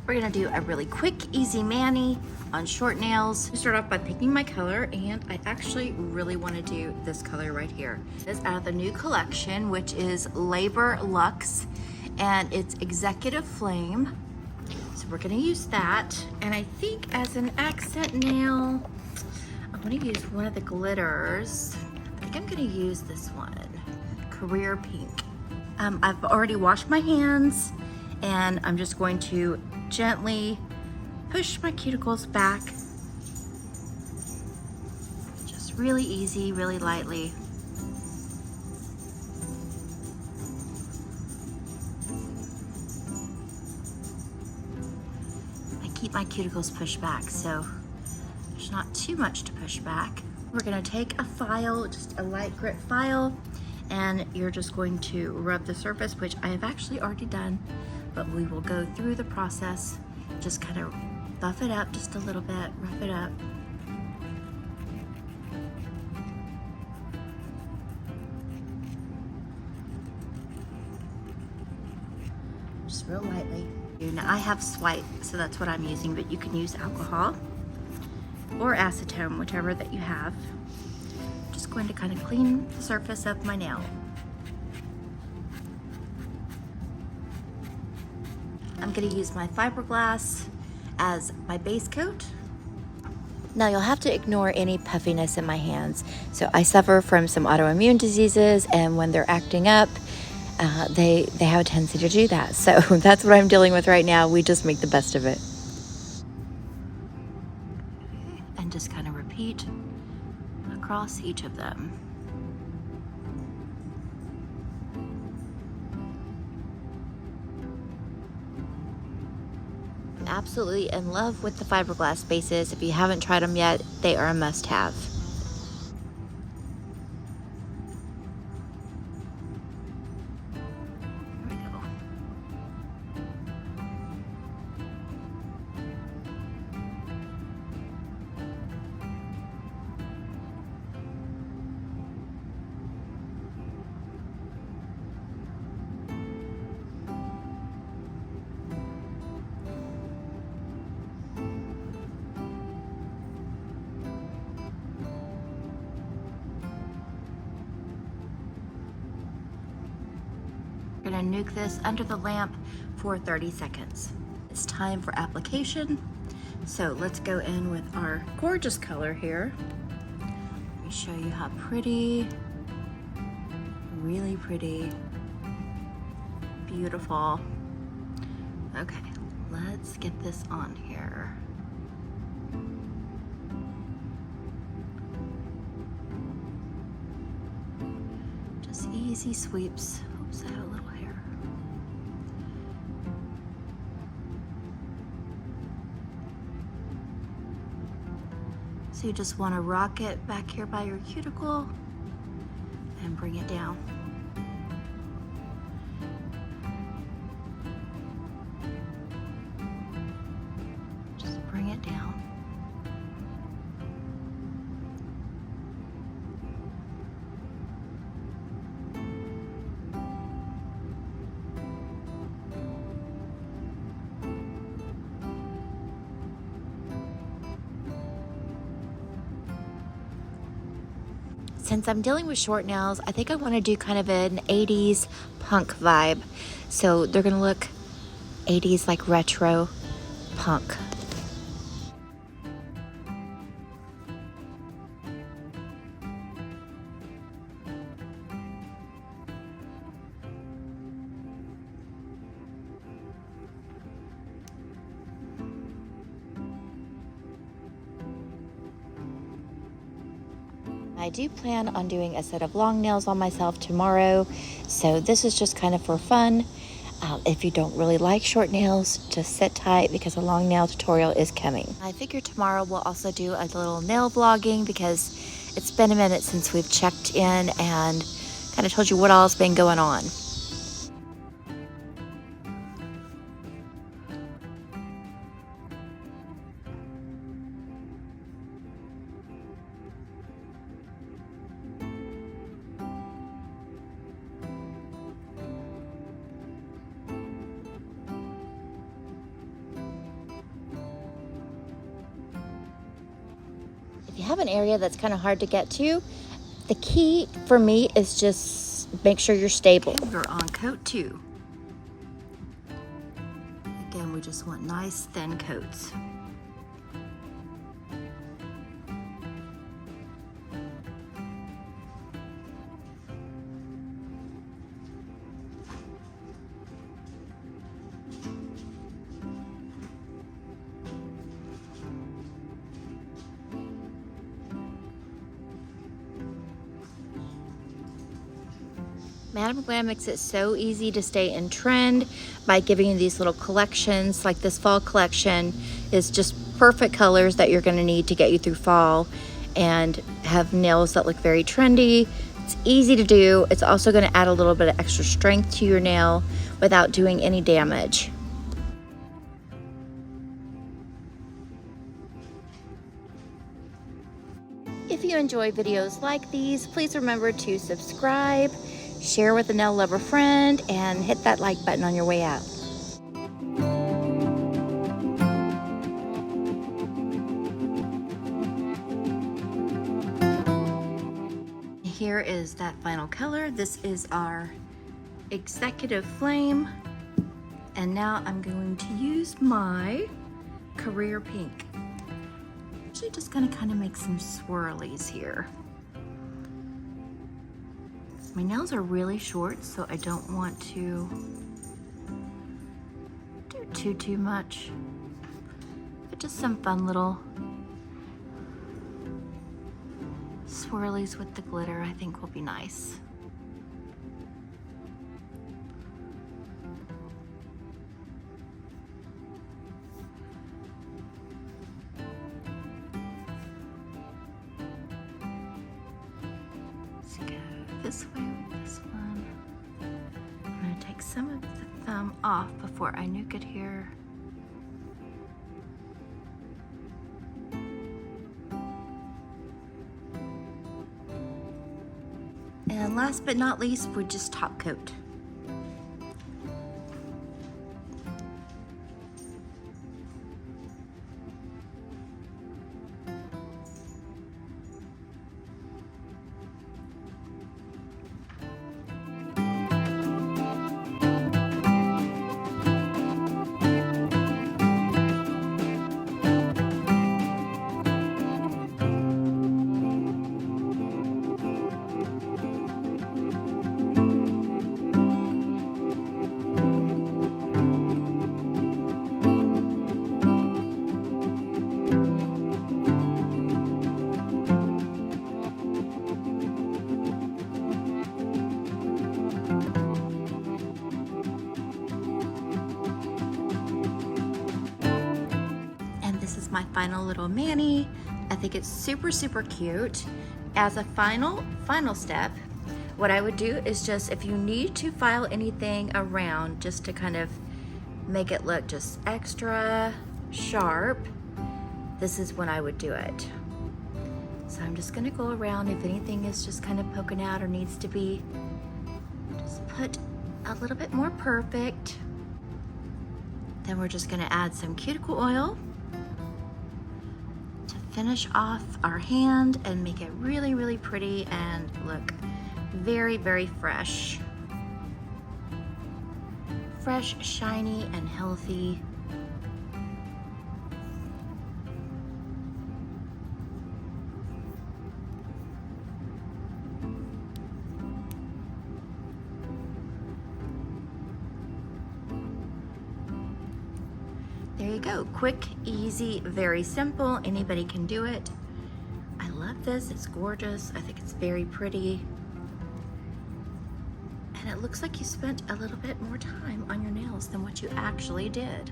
We're gonna do a really quick, easy mani on short nails. Start off by picking my color, and I actually really wanna do this color right here. This is out of the new collection, which is Labor Luxe, and it's Executive Flame. So we're gonna use that. And I think as an accent nail, I'm gonna use one of the glitters. I think I'm gonna use this one, Career Pink. I've already washed my hands, and I'm just going to gently push my cuticles back. Just really easy, really lightly. I keep my cuticles pushed back, so there's not too much to push back. We're gonna take a file, just a light grit file, and you're just going to rub the surface, which I have actually already done, but we will go through the process. Just kind of buff it up just a little bit, rough it up. Just real lightly. Now I have Swipe, so that's what I'm using, but you can use alcohol or acetone, whichever that you have. Just going to kind of clean the surface of my nail. I'm going to use my fiberglass as my base coat. Now you'll have to ignore any puffiness in my hands. So I suffer from some autoimmune diseases, and when they're acting up, they have a tendency to do that. So that's what I'm dealing with right now. We just make the best of it. And just kind of repeat across each of them. I'm absolutely in love with the fiberglass bases. If you haven't tried them yet, they are a must-have. We're gonna nuke this under the lamp for 30 seconds. It's time for application. So let's go in with our gorgeous color here. Let me show you how pretty, really pretty, beautiful. Okay, let's get this on here. Just easy sweeps. Oops, I have a little hair. So you just want to rock it back here by your cuticle and bring it down. Just bring it down. Since I'm dealing with short nails, I think I want to do kind of an 80s punk vibe. So they're going to look 80s, like retro punk. I do plan on doing a set of long nails on myself tomorrow, so this is just kind of for fun. If you don't really like short nails, just sit tight because a long nail tutorial is coming. I figure tomorrow we'll also do a little nail vlogging because it's been a minute since we've checked in and kind of told you what all's been going on. have an area that's kind of hard to get to, the key for me is just make sure you're stable. We're on coat 2. Again, we just want nice thin coats. Madam Glam makes it so easy to stay in trend by giving you these little collections. Like this fall collection is just perfect colors that you're going to need to get you through fall and have nails that look very trendy. It's easy to do. It's also going to add a little bit of extra strength to your nail without doing any damage. If you enjoy videos like these, please remember to subscribe, share with a nail lover friend, and hit that like button on your way out. Here is that final color. This is our Executive Flame. And now I'm going to use my Career Pink. Actually just gonna kind of make some swirlies here. My nails are really short, so I don't want to do too much, but just some fun little swirlies with the glitter I think will be nice. Let's go this way with this one. I'm going to take some of the thumb off before I nuke it here. And last but not least, we just top coat. My final little mani. I think it's super cute. As a final step, what I would do is just, if you need to file anything around just to kind of make it look just extra sharp, this is when I would do it. So I'm just gonna go around. If anything is just kind of poking out or needs to be, just put a little bit more perfect. Then we're just gonna add some cuticle oil finish off our hand and make it really pretty and look very fresh. Fresh, shiny, and healthy. There you go. Quick, easy, very simple. Anybody can do it. I love this. It's gorgeous. I think it's very pretty. And it looks like you spent a little bit more time on your nails than what you actually did.